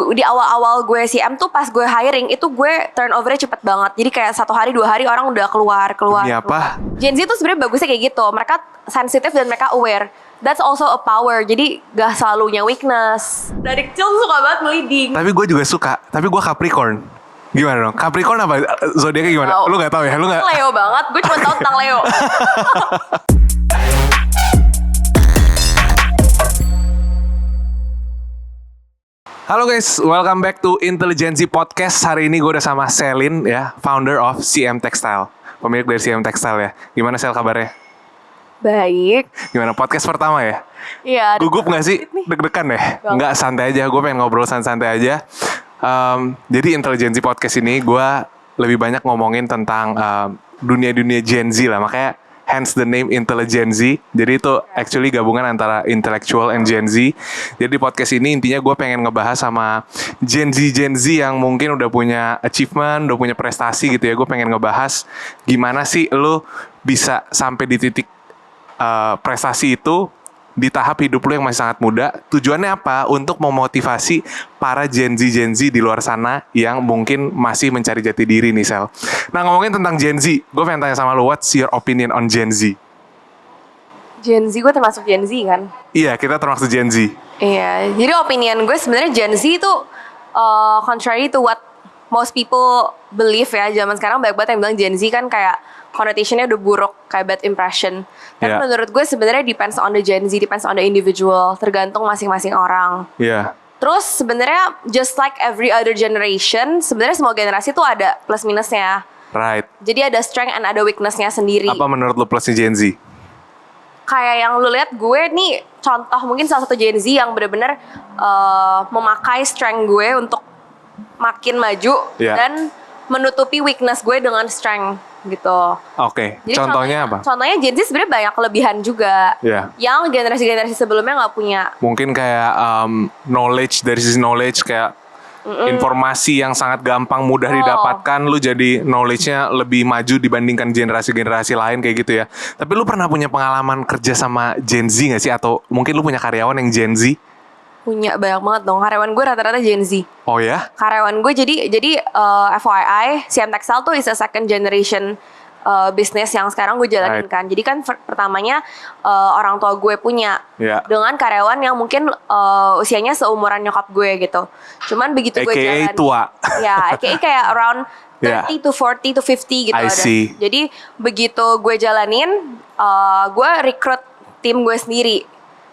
di awal-awal gue CM tuh pas gue hiring itu gue turnovernya cepet banget. Jadi kayak 1 hari 2 hari orang udah keluar. Ini apa? Gen Z tuh sebenarnya bagusnya kayak gitu. Mereka sensitif dan mereka aware. That's also a power. Jadi gak selalunya weakness. Dari kecil suka banget ngeliding. Tapi gue juga suka. Tapi gue Capricorn. Gimana dong? Capricorn apa? Zodiaknya gimana? Lu gak tahu ya? Lu gak? Leo banget. Gue cuma tahu tentang Leo. Halo guys, welcome back to Intelligency Podcast. Hari ini gue udah sama Selin ya, founder of CM Textile, pemilik dari CM Textile ya. Gimana Sel kabarnya? Baik. Gimana podcast pertama ya? Iya. Gugup gak sih? Deg-degan ya? Enggak, santai aja. Gue pengen ngobrol santai aja. Jadi Intelligency Podcast ini gue lebih banyak ngomongin tentang dunia-dunia Gen Z lah. Makanya hence the name Intelligency. Jadi itu actually gabungan antara intellectual and Gen Z. Jadi di podcast ini intinya gue pengen ngebahas sama Gen Z yang mungkin udah punya achievement, udah punya prestasi gitu ya. Gue pengen ngebahas gimana sih lo bisa sampai di titik prestasi itu di tahap hidup lo yang masih sangat muda. Tujuannya apa? Untuk memotivasi para Gen Z di luar sana yang mungkin masih mencari jati diri nih Sel. Nah ngomongin tentang Gen Z, gue pengen tanya sama lo, what's your opinion on Gen Z? Gen Z gue termasuk Gen Z kan? Iya, kita termasuk Gen Z. Iya, jadi opinion gue sebenarnya Gen Z itu contrary to what most people believe ya. Zaman sekarang banyak banget yang bilang Gen Z kan kayak connotation-nya udah buruk, kayak bad impression. Tapi menurut gue sebenarnya depends on the Gen Z, depends on the individual, tergantung masing-masing orang. Iya. Terus sebenarnya just like every other generation, sebenarnya semua generasi tuh ada plus minusnya. Right. Jadi ada strength and ada weakness-nya sendiri. Apa menurut lo plusnya Gen Z? Kayak yang lu lihat gue nih, contoh mungkin salah satu Gen Z yang benar-benar memakai strength gue untuk makin maju dan menutupi weakness gue dengan strength gitu. Oke. Contohnya apa? Contohnya Gen Z sebenarnya banyak kelebihan juga. Yang generasi-generasi sebelumnya nggak punya. Mungkin kayak knowledge, dari sisi knowledge kayak informasi yang sangat gampang mudah didapatkan, lu jadi knowledge-nya lebih maju dibandingkan generasi-generasi lain kayak gitu ya. Tapi lu pernah punya pengalaman kerja sama Gen Z gak sih? Atau mungkin lu punya karyawan yang Gen Z? Punya, banyak banget dong. Karyawan gue rata-rata Gen Z. Oh ya? Karyawan gue jadi FYI, CM Textile tuh is a second generation bisnis yang sekarang gue jalanin kan. Jadi kan pertamanya orang tua gue punya dengan karyawan yang mungkin usianya seumuran nyokap gue gitu. Cuman begitu gue jalanin, tua. Ya, kayak around 30 to 40 to 50 gitu. I see. Jadi begitu gue jalanin, gue recruit tim gue sendiri.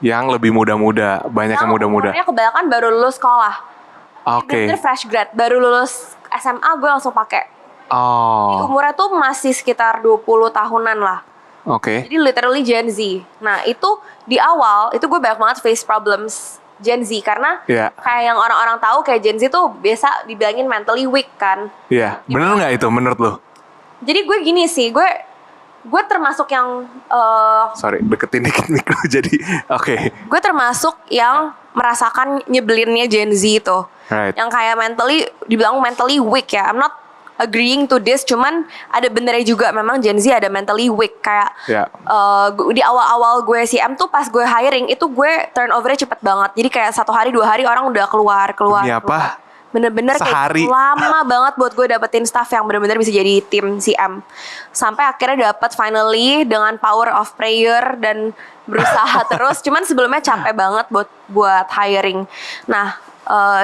Yang lebih muda-muda, banyak yang muda-muda. Umurnya kebanyakan baru lulus sekolah. Oke. Bener fresh grad, baru lulus SMA gue langsung pakai. Umurnya tuh masih sekitar 20 tahunan lah. Oke. Jadi literally Gen Z. Nah itu di awal itu gue banyak banget face problems Gen Z karena kayak yang orang-orang tahu kayak Gen Z tuh biasa dibilangin mentally weak kan. Iya. Bener nggak itu menurut lo? Jadi gue gini sih, gue termasuk yang sorry, deketin dikit mikro jadi gue termasuk yang merasakan nyebelinnya Gen Z itu. Yang kayak dibilang mentally weak ya. I'm not agreeing to this, cuman ada benernya juga memang Gen Z ada mentally weak. Kayak di awal-awal gue CM tuh pas gue hiring itu gue turnovernya cepet banget. Jadi kayak 1 hari 2 hari orang udah keluar. Ini apa? Bener-bener kayak lama banget buat gue dapetin staff yang bener-bener bisa jadi tim CM. Sampai akhirnya dapet finally dengan power of prayer dan berusaha terus. Cuman sebelumnya capek banget buat hiring. Nah,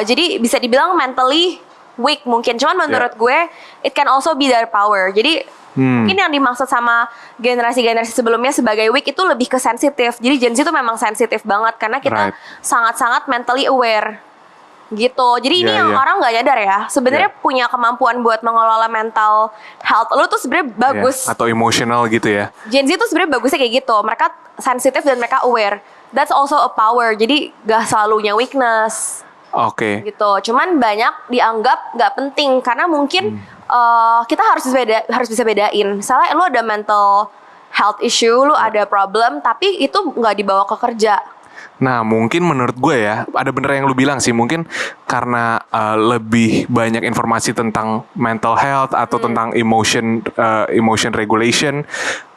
jadi bisa dibilang mentally weak mungkin. Cuman menurut gue it can also be their power. Jadi mungkin yang dimaksud sama generasi-generasi sebelumnya sebagai weak itu lebih ke sensitif. Jadi Gen Z itu memang sensitif banget karena kita sangat-sangat mentally aware. Gitu. Jadi ini yang orang nggak nyadar ya. Sebenarnya punya kemampuan buat mengelola mental health lu tuh sebenarnya bagus. Atau emotional gitu ya. Gen Z tuh sebenarnya bagusnya kayak gitu. Mereka sensitif dan mereka aware. That's also a power. Jadi gak selalunya weakness. Oke. Gitu. Cuman banyak dianggap nggak penting karena mungkin kita harus bisa bedain. Misalnya lu ada mental health issue, lu ada problem, tapi itu nggak dibawa ke kerja. Nah mungkin menurut gue ya, ada bener yang lu bilang sih, mungkin karena lebih banyak informasi tentang mental health atau tentang emotion regulation,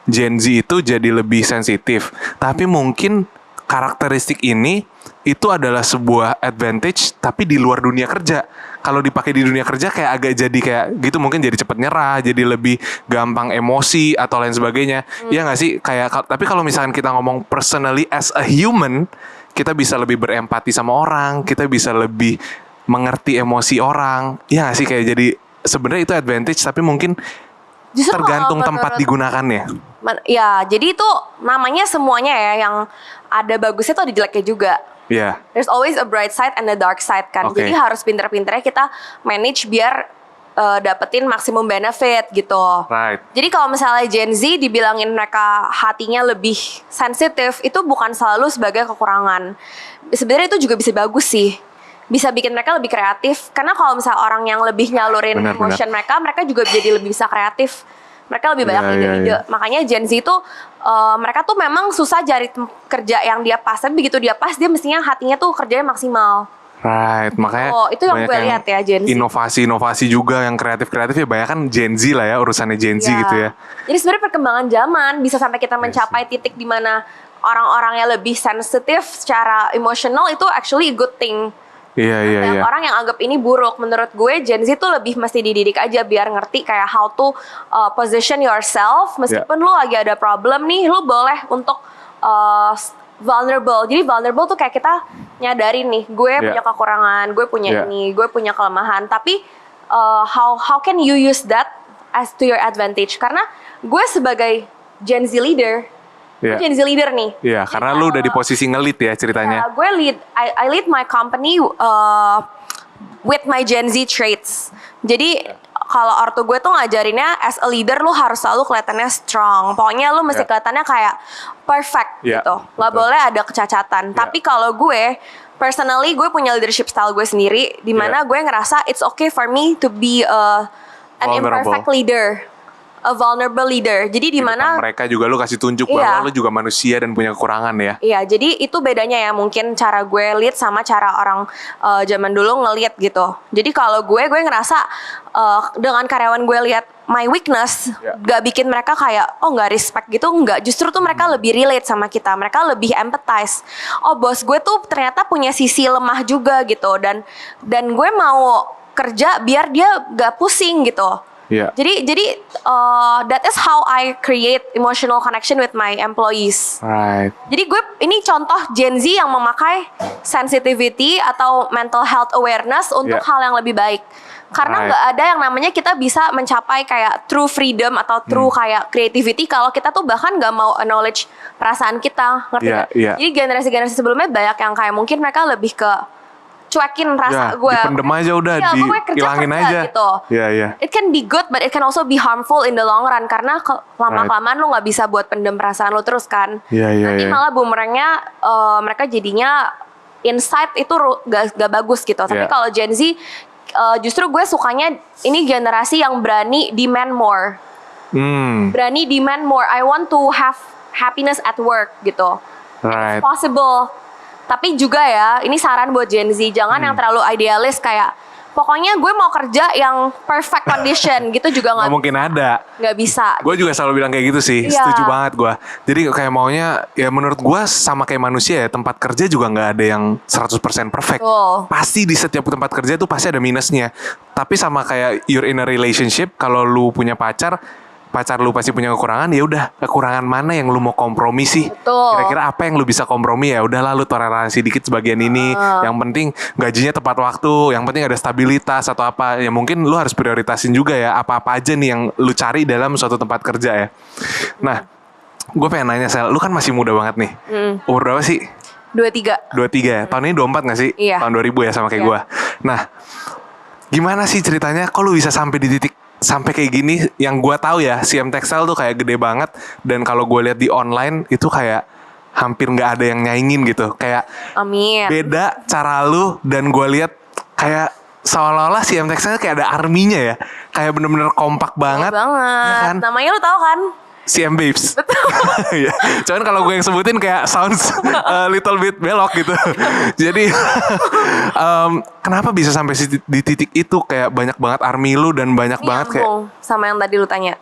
Gen Z itu jadi lebih sensitif. Tapi mungkin karakteristik ini itu adalah sebuah advantage tapi di luar dunia kerja. Kalau dipakai di dunia kerja kayak agak jadi kayak gitu, mungkin jadi cepet nyerah, jadi lebih gampang emosi atau lain sebagainya. Iya nggak sih? Tapi kalau misalkan kita ngomong personally as a human, kita bisa lebih berempati sama orang, kita bisa lebih mengerti emosi orang. Iya nggak sih? Kayak jadi sebenarnya itu advantage tapi mungkin Justru tergantung kalau tempat digunakannya. Ya, jadi itu namanya semuanya ya, yang ada bagusnya tuh ada jeleknya juga. Iya. There's always a bright side and a dark side kan. Oke. Jadi harus pinter-pinternya kita manage biar dapetin maksimum benefit gitu. Right. Jadi kalau misalnya Gen Z dibilangin mereka hatinya lebih sensitif, itu bukan selalu sebagai kekurangan. Sebenarnya itu juga bisa bagus sih. Bisa bikin mereka lebih kreatif. Karena kalau misalnya orang yang lebih nyalurin Benar, emotion mereka juga jadi lebih bisa kreatif. Mereka lebih banyak Iya, ide-ide. iya. Makanya Gen Z itu mereka tuh memang susah cari kerja yang dia pas. Tapi begitu dia pas, dia mestinya hatinya tuh kerjanya maksimal. Right, makanya Itu yang banyak gue lihat ya, Gen Z. Inovasi-inovasi juga yang kreatif-kreatif ya, banyak kan Gen Z lah ya, urusannya Gen Z gitu ya. Jadi sebenarnya perkembangan zaman bisa sampai kita mencapai titik di mana orang-orang yang lebih sensitif secara emosional itu actually a good thing. Iya. Orang yang anggap ini buruk, menurut gue Gen Z tuh lebih mesti dididik aja biar ngerti kayak how to position yourself. Meskipun lu lagi ada problem nih, lu boleh untuk vulnerable. Jadi vulnerable tuh kayak kita nyadarin nih, gue punya kekurangan, gue punya ini, gue punya kelemahan. Tapi how can you use that as to your advantage? Karena gue sebagai Gen Z leader, gue Gen Z leader nih. Iya, karena lu udah di posisi ngelit ya ceritanya. Gue I lead my company with my Gen Z traits. Jadi kalau ortu gue tuh ngajarinnya as a leader lu harus selalu kelihatannya strong. Pokoknya lu mesti kelihatannya kayak perfect gitu. Gak boleh ada kecacatan. Tapi kalau gue personally gue punya leadership style gue sendiri, di mana gue ngerasa it's okay for me to be an imperfect leader. A vulnerable leader. Jadi di mana mereka juga lu kasih tunjuk bahwa lu juga manusia dan punya kekurangan ya. Iya, jadi itu bedanya ya, mungkin cara gue lead sama cara orang zaman dulu nge-lead gitu. Jadi kalau gue ngerasa dengan karyawan gue lihat my weakness, gak bikin mereka kayak gak respect gitu, enggak. Justru tuh mereka lebih relate sama kita, mereka lebih empathize. Oh, bos gue tuh ternyata punya sisi lemah juga gitu, dan gue mau kerja biar dia gak pusing gitu. Yeah. Jadi that is how I create emotional connection with my employees. Right. Jadi gue ini contoh Gen Z yang memakai sensitivity atau mental health awareness untuk hal yang lebih baik. Karena nggak ada yang namanya kita bisa mencapai kayak true freedom atau true kayak creativity kalau kita tuh bahkan nggak mau acknowledge perasaan kita, ngerti nggak? Jadi generasi-generasi sebelumnya banyak yang kayak mungkin mereka lebih ke cuekin rasa gue. Dipendem aja udah, dihilangin aja. Gitu. Iya. It can be good, but it can also be harmful in the long run. Karena lama-kelamaan lu gak bisa buat pendem perasaan lu terus kan. Nanti malah bumerangnya mereka jadinya insight itu gak bagus gitu. Tapi kalau Gen Z, justru gue sukanya ini generasi yang berani demand more. Berani demand more. I want to have happiness at work gitu. Right. It's possible. Tapi juga ya, ini saran buat Gen Z, jangan yang terlalu idealis kayak pokoknya gue mau kerja yang perfect condition gitu juga nggak mungkin ada. Nggak bisa. Gue juga selalu bilang kayak gitu sih, setuju banget gue. Jadi kayak maunya ya menurut gue sama kayak manusia ya, tempat kerja juga nggak ada yang 100% perfect. Pasti di setiap tempat kerja tuh pasti ada minusnya. Tapi sama kayak you're in a relationship, kalau lu punya pacar lu pasti punya kekurangan, ya udah kekurangan mana yang lu mau kompromi sih? Betul. Kira-kira apa yang lu bisa kompromi ya? Udah lah lu toleransi dikit sebagian ini. Yang penting gajinya tepat waktu, yang penting ada stabilitas atau apa. Ya mungkin lu harus prioritasin juga ya apa-apa aja nih yang lu cari dalam suatu tempat kerja ya. Nah, gue pengen nanya Sel, lu kan masih muda banget nih. Umur berapa sih? 23 ya? Tahun ini 24 gak sih? Iya. Tahun 2000 ya sama kayak gue. Nah, gimana sih ceritanya kok lu bisa sampai di titik sampai kayak gini? Yang gue tahu ya, CM Textile tuh kayak gede banget, dan kalau gue lihat di online itu kayak hampir nggak ada yang nyaingin gitu. Kayak amin. Beda cara lu, dan gue lihat kayak seolah-olah CM Textile kayak ada arminya ya, kayak bener-bener kompak banget. Ya kan? Namanya lu tahu kan? CM Babes. Betul. Cuman kalau gue yang sebutin kayak sounds a little bit belok gitu. Jadi kenapa bisa sampai di titik itu, kayak banyak banget army lu dan banyak ini banget kayak sama yang tadi lu tanya.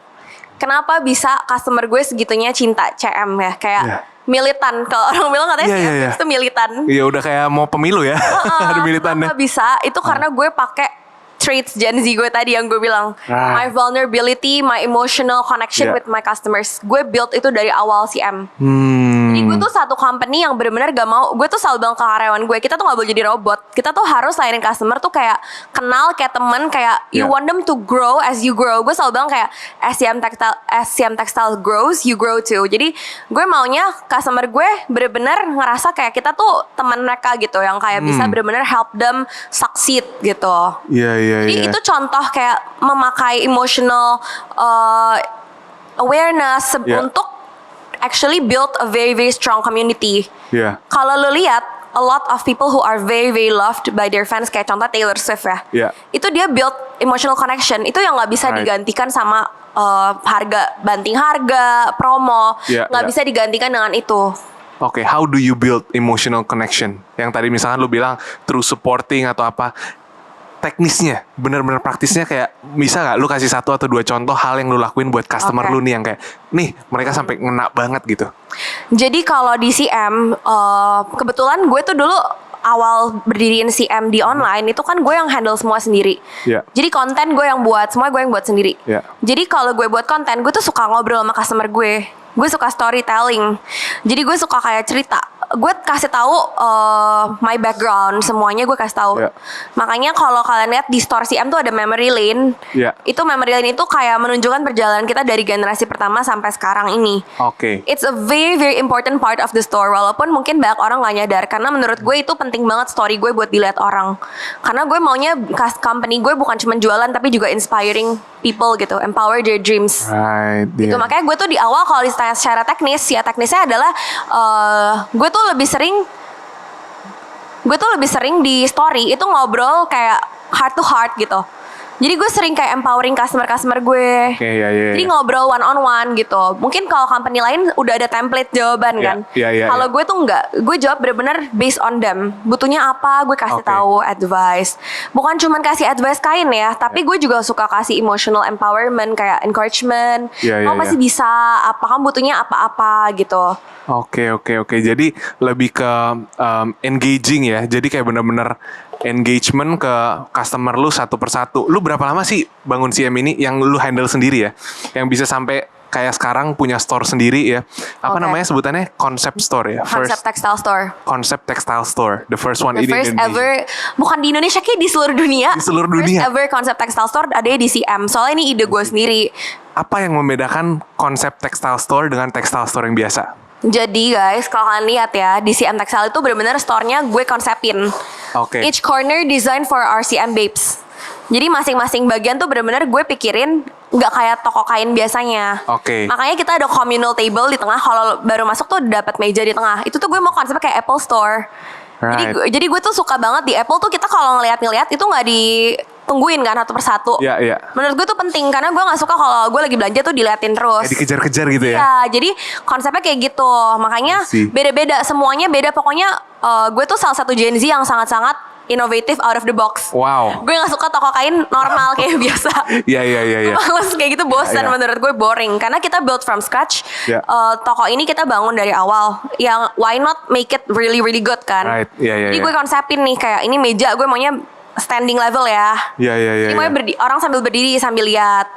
Kenapa bisa customer gue segitunya cinta CM ya? Kayak militan. Kalau orang bilang katanya Iya, iya, iya. itu militan. Iya udah kayak mau pemilu ya. Ada militannya. Kenapa bisa? Itu karena gue pakai traits Gen Z gue tadi yang gue bilang. Right. My vulnerability, my emotional connection Yeah. with my customers. Gue build itu dari awal CM. Jadi Hmm. gue tuh satu company yang benar-benar gak mau. Gue tuh selalu bilang ke karyawan gue, kita tuh gak boleh jadi robot. Kita tuh harus layanin customer tuh kayak kenal, kayak temen, kayak you Yeah. want them to grow as you grow. Gue selalu bilang kayak as CM Textile grows, you grow too. Jadi gue maunya customer gue benar-benar ngerasa kayak kita tuh teman mereka gitu, yang kayak bisa benar-benar help them succeed gitu. Iya iya Jadi iya. itu contoh kayak memakai emotional awareness Yeah. untuk actually build a very very strong community. Iya. Kalau lo lihat a lot of people who are very very loved by their fans, kayak contoh Taylor Swift ya. Yeah. Itu dia build emotional connection. Itu yang nggak bisa Right. digantikan sama harga, banting harga, promo. Yeah, Nggak yeah. bisa digantikan dengan itu. Oke, how do you build emotional connection? Yang tadi misalkan lu bilang through supporting atau apa. Teknisnya, bener-bener praktisnya kayak bisa gak lu kasih satu atau dua contoh hal yang lu lakuin buat customer Oke. lu nih yang kayak nih mereka sampai ngena banget gitu. Jadi kalau di CM, kebetulan gue tuh dulu awal berdiriin CM di online itu kan gue yang handle semua sendiri. Iya. Jadi konten gue yang buat, semua gue yang buat sendiri. Iya. Jadi kalau gue buat konten, gue tuh suka ngobrol sama customer gue. Gue suka storytelling. Jadi gue suka kayak cerita. Gue kasih tahu my background, semuanya gue kasih tahu. Iya. Makanya kalau kalian lihat di store CM tuh ada memory lane. Iya. Itu memory lane itu kayak menunjukkan perjalanan kita dari generasi pertama sampai sekarang ini. Oke. It's a very very important part of the store. Walaupun mungkin banyak orang gak nyadar, karena menurut gue itu penting banget story gue buat dilihat orang. Karena gue maunya company gue bukan cuma jualan tapi juga inspiring people gitu, empower their dreams. Right. Gitu. iya. Makanya gue tuh di awal kalau ditanya secara teknis, ya teknisnya adalah gue tuh lebih sering di story itu ngobrol kayak heart to heart gitu. Jadi gue sering kayak empowering customer gue. Oke, iya, iya, Jadi iya. ngobrol one on one gitu. Mungkin kalau company lain udah ada template jawaban Iya, kan. iya, iya, Kalau iya. gue tuh enggak. Gue jawab bener-bener based on them. Butuhnya apa, gue kasih Oke. tahu advice. Bukan cuman kasih advice kain ya, tapi gue juga suka kasih emotional empowerment kayak encouragement. Iya, iya, Kamu masih iya. bisa, apa kamu butuhnya apa-apa gitu. Oke. Jadi lebih ke engaging ya. Jadi kayak bener-bener engagement ke customer lu satu persatu. Lu berapa lama sih bangun CM ini yang lu handle sendiri ya? Yang bisa sampai kayak sekarang punya store sendiri ya. Apa Oke. namanya sebutannya? Concept store ya. Concept textile store. Concept textile store. The first one The in first Indonesia. ever, bukan di Indonesia, kayak di seluruh dunia. Di seluruh dunia. First ever concept textile store ada di CM. Soalnya ini ide gue sendiri. Apa yang membedakan konsep textile store dengan textile store yang biasa? Jadi guys, kalau kalian lihat ya, di CM Textile itu benar-benar store-nya gue konsepin. Oke. Each corner design for our CM babes. Jadi masing-masing bagian tuh benar-benar gue pikirin nggak kayak toko kain biasanya. Oke. Makanya kita ada communal table di tengah. Kalau baru masuk tuh dapat meja di tengah. Itu tuh gue mau konsepnya kayak Apple Store. Right. Jadi gue tuh suka banget di Apple tuh kita kalau ngeliat itu nggak ditungguin kan satu persatu. Iya, iya. Menurut gue tuh penting karena gue nggak suka kalau gue lagi belanja tuh diliatin terus. Kayak dikejar-kejar gitu ya? Iya, jadi konsepnya kayak gitu. Makanya I see. beda-beda, semuanya beda. Pokoknya gue tuh salah satu Gen Z yang sangat-sangat inovatif, out of the box. Wow. Gue gak suka toko kain normal kayak biasa. Iya. Males kayak gitu, bosan Iya. menurut gue, boring. Karena kita build from scratch. Iya. Toko ini kita bangun dari awal. Yang why not make it really really good kan? Right. Iya. Jadi gue konsepin nih kayak ini meja gue maunya standing level ya. Iya. Jadi mau orang sambil berdiri sambil lihat.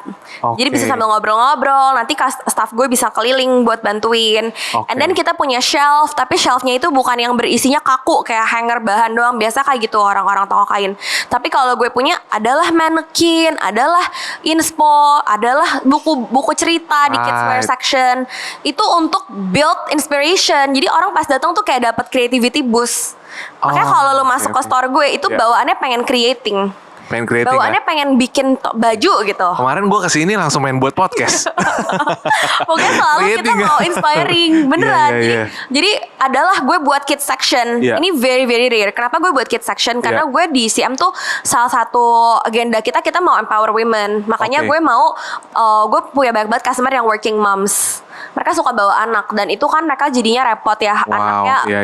Oke. Jadi bisa sambil ngobrol-ngobrol. Nanti staff gue bisa keliling buat bantuin. Oke. And then kita punya shelf, tapi shelfnya itu bukan yang berisinya kaku kayak hanger bahan doang. Biasa kayak gitu orang-orang toko kain. Tapi kalau gue punya adalah mannequin, adalah inspo, adalah buku cerita di kids wear Right. section. Itu untuk build inspiration. Jadi orang pas datang tuh kayak dapat creativity boost. Makanya kalau lo masuk ke store gue itu Yeah. bawaannya pengen creating. Pengen creating Bawaannya ya? pengen bikin baju gitu. Kemarin gue kesini langsung main buat podcast. Pokoknya selalu kita Creating ya? mau inspiring. Beneran. Iya, iya. Jadi adalah gue buat kids section. Iya. Ini very very rare. Kenapa gue buat kids section? Karena Iya. gue di CM tuh salah satu agenda kita mau empower women. Makanya Oke. gue mau gue punya banyak banget customer yang working moms. mereka suka bawa anak dan itu kan mereka jadinya repot ya. Wow, Anaknya iya.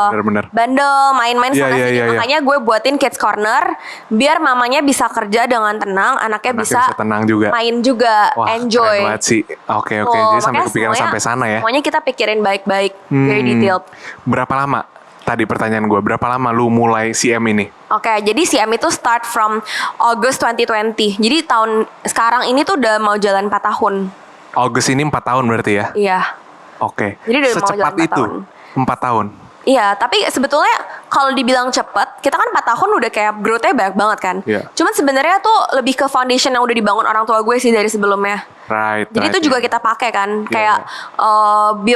Bener-bener. bandel, main-main Iya, sana iya, sini. iya, iya. Makanya gue buatin kids corner biar mamanya bisa kerja dengan tenang, anaknya bisa tenang juga. main juga, Wah, enjoy. keren banget sih. Oke. Tuh, Jadi sampai makanya kepikiran sampai sana ya. Semuanya kita pikirin baik-baik, very detailed. Berapa lama? Tadi pertanyaan gue, berapa lama lu mulai CM ini? Oke, jadi CM itu start from August 2020. Jadi tahun sekarang ini tuh udah mau jalan 4 tahun. August ini 4 tahun berarti ya? Iya. Oke. Jadi udah mau Secepat jalan 4 itu? tahun. 4 tahun? Iya, tapi sebetulnya kalau dibilang cepet, kita kan 4 tahun udah kayak growth-nya banyak banget kan. Iya. Cuman sebenarnya tuh lebih ke foundation yang udah dibangun orang tua gue sih dari sebelumnya. Right. Jadi itu juga kita pakai kan, Iya, kayak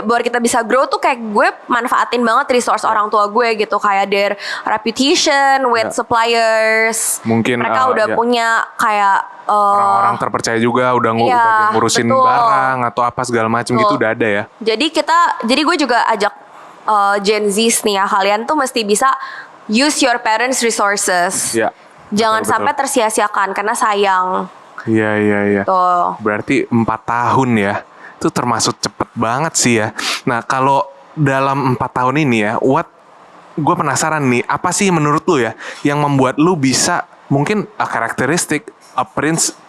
biar kita bisa grow tuh kayak gue manfaatin banget resource orang tua gue gitu, kayak their reputation with Iya. suppliers. Mungkin, mereka udah iya. punya kayak orang-orang terpercaya juga udah Iya, bagian ngurusin betul. barang atau apa segala macam gitu udah ada ya. Jadi gue juga ajak Gen Z nih ya, kalian tuh mesti bisa use your parents resources. Iya. Jangan Betul, sampai betul. tersia-siakan karena sayang. Iya. Tuh. Berarti 4 tahun ya. Itu termasuk cepet banget sih ya. Nah, kalau dalam 4 tahun ini ya, gue penasaran nih, apa sih menurut lu ya yang membuat lu bisa mungkin karakteristik,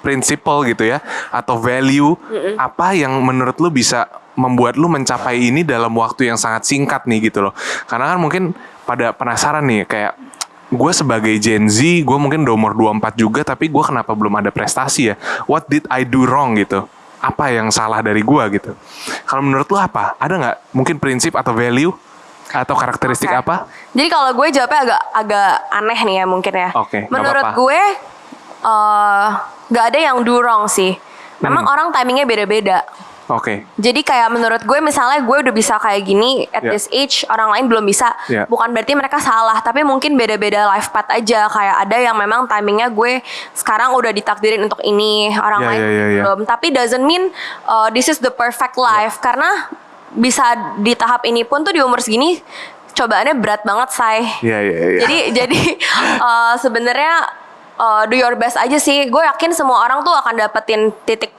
principle gitu ya, atau value, apa yang menurut lu bisa membuat lu mencapai ini dalam waktu yang sangat singkat nih gitu loh. Karena kan mungkin pada penasaran nih, kayak gue sebagai Gen Z, gue mungkin udah umur 24 juga, tapi gue kenapa belum ada prestasi ya? What did I do wrong gitu? Apa yang salah dari gue gitu? Kalau menurut lu apa? Ada nggak mungkin prinsip atau value atau karakteristik Oke. apa? Jadi kalau gue jawabnya agak aneh nih ya mungkin ya. Oke, nggak Menurut apa-apa. gue nggak ada yang do wrong sih. Memang orang timingnya beda-beda. Oke. Jadi kayak menurut gue misalnya gue udah bisa kayak gini at Yeah. this age, orang lain belum bisa. Yeah. Bukan berarti mereka salah, tapi mungkin beda-beda life path aja. Kayak ada yang memang timingnya gue sekarang udah ditakdirin untuk ini, orang Yeah, lain yeah. belum. Tapi doesn't mean this is the perfect life. Karena bisa di tahap ini pun tuh di umur segini cobaannya berat banget, say. Iya. Jadi sebenarnya do your best aja sih. Gue yakin semua orang tuh akan dapetin titik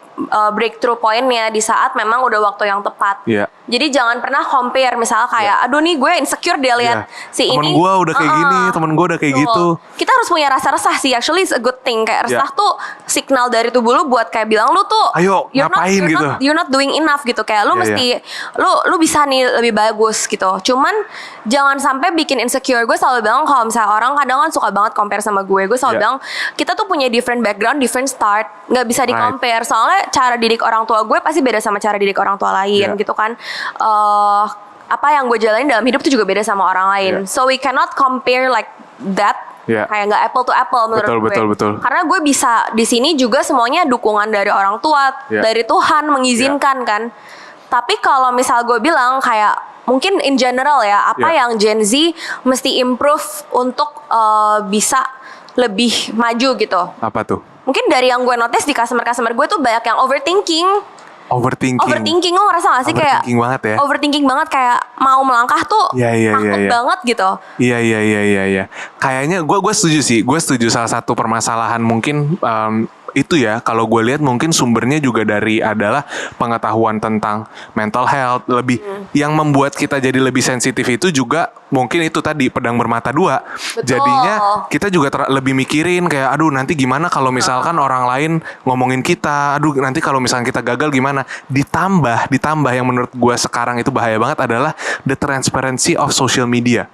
breakthrough pointnya di saat memang udah waktu yang tepat. Iya. Jadi jangan pernah compare misalnya kayak aduh nih gue insecure dia lihat si Temen ini. gue udah kayak gini, temen gue udah kayak Betul. gitu. Kita harus punya rasa resah sih. Actually it's a good thing. Kayak Iya. resah tuh signal dari tubuh lu buat kayak bilang lu tuh Ayo, ngapain gitu. you're not doing enough gitu. Kayak lu Iya, mesti lu bisa nih lebih bagus gitu. Cuman jangan sampai bikin insecure. Gue selalu bilang kalau misalnya orang kadang kan suka banget compare sama gue. Gue selalu Iya. bilang kita tuh punya different background, different start. Nggak bisa di Right. compare. Soalnya cara didik orang tua gue pasti beda sama cara didik orang tua lain Iya. gitu kan. Apa yang gue jalanin dalam hidup tuh juga beda sama orang lain. Iya. So we cannot compare like that. Iya. Kayak nggak apple to apple menurut gue. Betul. Karena gue bisa di sini juga semuanya dukungan dari orang tua, Iya. dari Tuhan mengizinkan kan. Tapi kalau misal gue bilang kayak mungkin in general ya, apa Iya. yang Gen Z mesti improve untuk bisa lebih maju gitu. Apa tuh? Mungkin dari yang gue notice di customer gue tuh banyak yang overthinking. Overthinking. Lo ngerasa gak sih kayak Overthinking banget ya. overthinking banget kayak mau melangkah tuh Iya. takut banget gitu. Iya. Kayaknya gue setuju sih. Gue setuju salah satu permasalahan mungkin itu ya. Kalau gue lihat mungkin sumbernya juga dari adalah pengetahuan tentang mental health. Lebih yang membuat kita jadi lebih sensitif itu juga mungkin itu tadi pedang bermata dua. Betul. Jadinya kita juga lebih mikirin kayak aduh nanti gimana kalau misalkan orang lain ngomongin kita. Aduh nanti kalau misalkan kita gagal gimana. Ditambah yang menurut gue sekarang itu bahaya banget adalah the transparency of social media.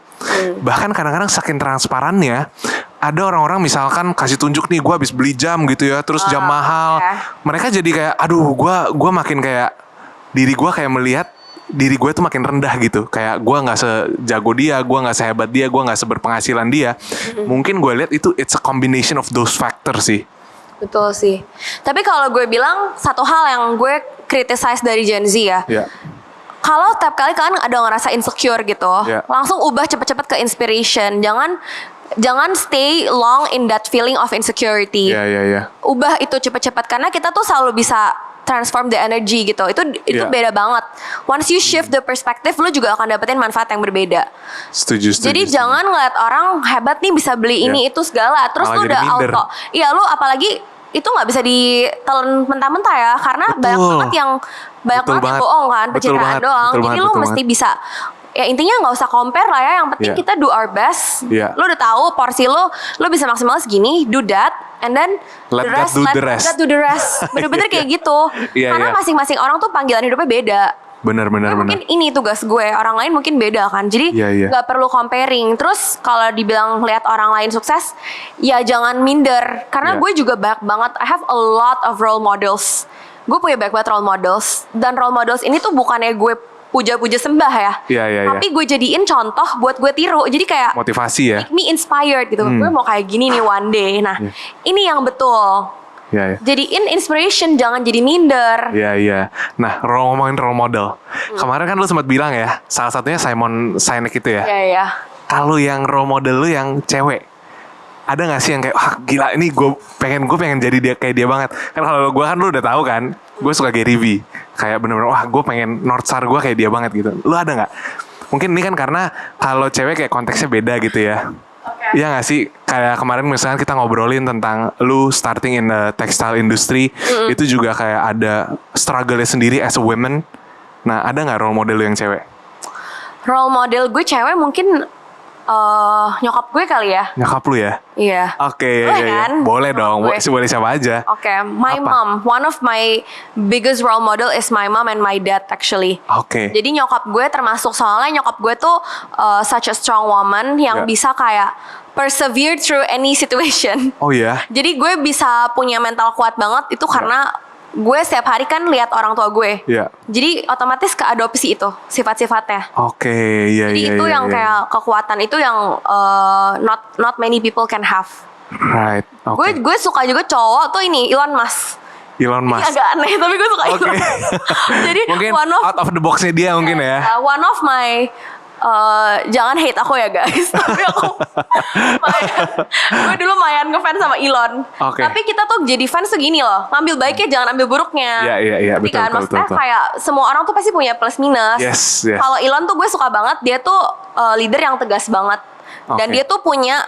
Bahkan kadang-kadang saking transparannya ada orang-orang misalkan kasih tunjuk nih gue habis beli jam gitu ya, terus jam mahal. Mereka jadi kayak aduh gue makin kayak diri gue kayak melihat diri gue tuh makin rendah gitu. Kayak gue nggak sejago dia, gue nggak sehebat dia, gue nggak seberpenghasilan dia. Mungkin gue lihat itu it's a combination of those factors sih. Betul sih. Tapi kalau gue bilang satu hal yang gue criticize dari Gen Z ya. Ya. Kalau tiap kali kalian ada ngerasa insecure gitu, Yeah. langsung ubah cepet-cepet ke inspiration. Jangan stay long in that feeling of insecurity. Iya. Ubah itu cepet-cepet karena kita tuh selalu bisa transform the energy gitu. Itu Yeah. beda banget. Once you shift the perspective, lu juga akan dapetin manfaat yang berbeda. Setuju. Jadi jangan ngeliat orang hebat nih bisa beli ini Yeah. itu segala, terus Malah lu jadi udah minder. auto. Iya, lu apalagi itu nggak bisa ditelan mentah-mentah ya, karena banyak banget yang bohong kan, pencitraan doang. Jadi lu mesti bisa, ya intinya nggak usah compare lah ya. Yang penting kita do our best. Lu udah tahu porsi lu bisa maksimal segini, do that, and then let God do the rest. Bener-bener kayak gitu. Karena masing-masing orang tuh panggilan hidupnya beda. Benar. Mungkin ini tugas gue, orang lain mungkin beda kan. Jadi nggak perlu comparing. Terus kalau dibilang lihat orang lain sukses, ya jangan minder. Karena gue juga banyak banget. I have a lot of role models. Gue punya banyak banget role models. Dan role models ini tuh bukannya gue puja-puja sembah ya. Tapi gue jadiin contoh buat gue tiru. Jadi kayak motivasi ya. Make me inspired gitu. Gue mau kayak gini nih one day. Nah, ini yang betul. Jadiin inspiration, jangan jadi minder. Iya. Nah, ngomongin role model. Kemarin kan lu sempat bilang ya, salah satunya Simon Sinek itu ya. Iya. Kalau yang role model lu yang cewek, ada gak sih yang kayak, wah gila ini gue pengen jadi dia kayak dia banget. Kan kalau gue kan lu udah tahu kan, gue suka Gary V. Kayak bener-bener, wah gue pengen North Star gue kayak dia banget gitu. Lu ada gak? Mungkin ini kan karena kalau cewek kayak konteksnya beda gitu ya. Iya gak sih? Kayak kemarin misalnya kita ngobrolin tentang lu starting in the textile industry, itu juga kayak ada struggle-nya sendiri as a woman. Nah, ada gak role model lu yang cewek? Role model gue cewek mungkin nyokap gue kali ya. Nyokap lu ya? Iya. Oke, kan? Boleh dong, boleh siapa aja. Oke, my mom. One of my biggest role model is my mom and my dad actually. Oke. Jadi nyokap gue termasuk, soalnya nyokap gue tuh such a strong woman yang bisa kayak persevere through any situation. Oh iya? Jadi gue bisa punya mental kuat banget itu karena gue setiap hari kan lihat orang tua gue. Jadi otomatis keadopsi itu sifat-sifatnya. Oke. Jadi itu yang kayak kekuatan itu yang not many people can have. Right. Gue suka juga cowok tuh ini Elon Musk. Elon Musk. Ini agak aneh tapi gue suka Elon Musk. Jadi mungkin out of the box-nya dia mungkin ya. One of my jangan hate aku ya guys. Tapi gue dulu lumayan ngefans sama Elon. Tapi kita tuh jadi fans tuh gini loh, ngambil baiknya jangan ambil buruknya. Iya betul. Maksudnya kayak semua orang tuh pasti punya plus minus. Yes. Kalau Elon tuh gue suka banget, dia tuh leader yang tegas banget. Dan dia tuh punya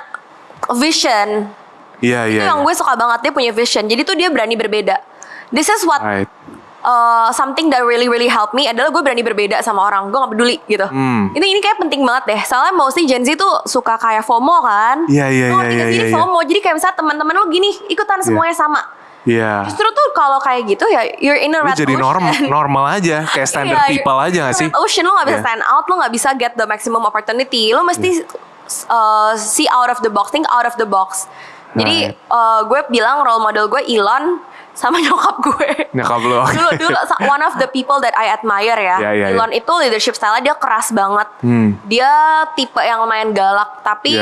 vision. Iya. Itu yang gue suka banget, dia punya vision. Jadi tuh dia berani berbeda. This is what something that really helped me adalah gue berani berbeda sama orang. Gue gak peduli gitu. Ini kayak penting banget deh. Soalnya mostly Gen Z tuh suka kayak FOMO kan. Iya. Jadi FOMO. Jadi kayak misalnya teman-teman lu gini ikutan semuanya sama. Iya. Justru tuh kalau kayak gitu ya you're in a red jadi ocean. normal aja. Kayak standard people aja gak sih? Red ocean, lu gak bisa stand out. Lu gak bisa get the maximum opportunity. Lu mesti see out of the box. Think out of the box. Jadi gue bilang role model gue Elon sama nyokap gue. Nyokap lu. Dulu one of the people that I admire ya. Elon itu leadership style-nya dia keras banget. Dia tipe yang lumayan galak, tapi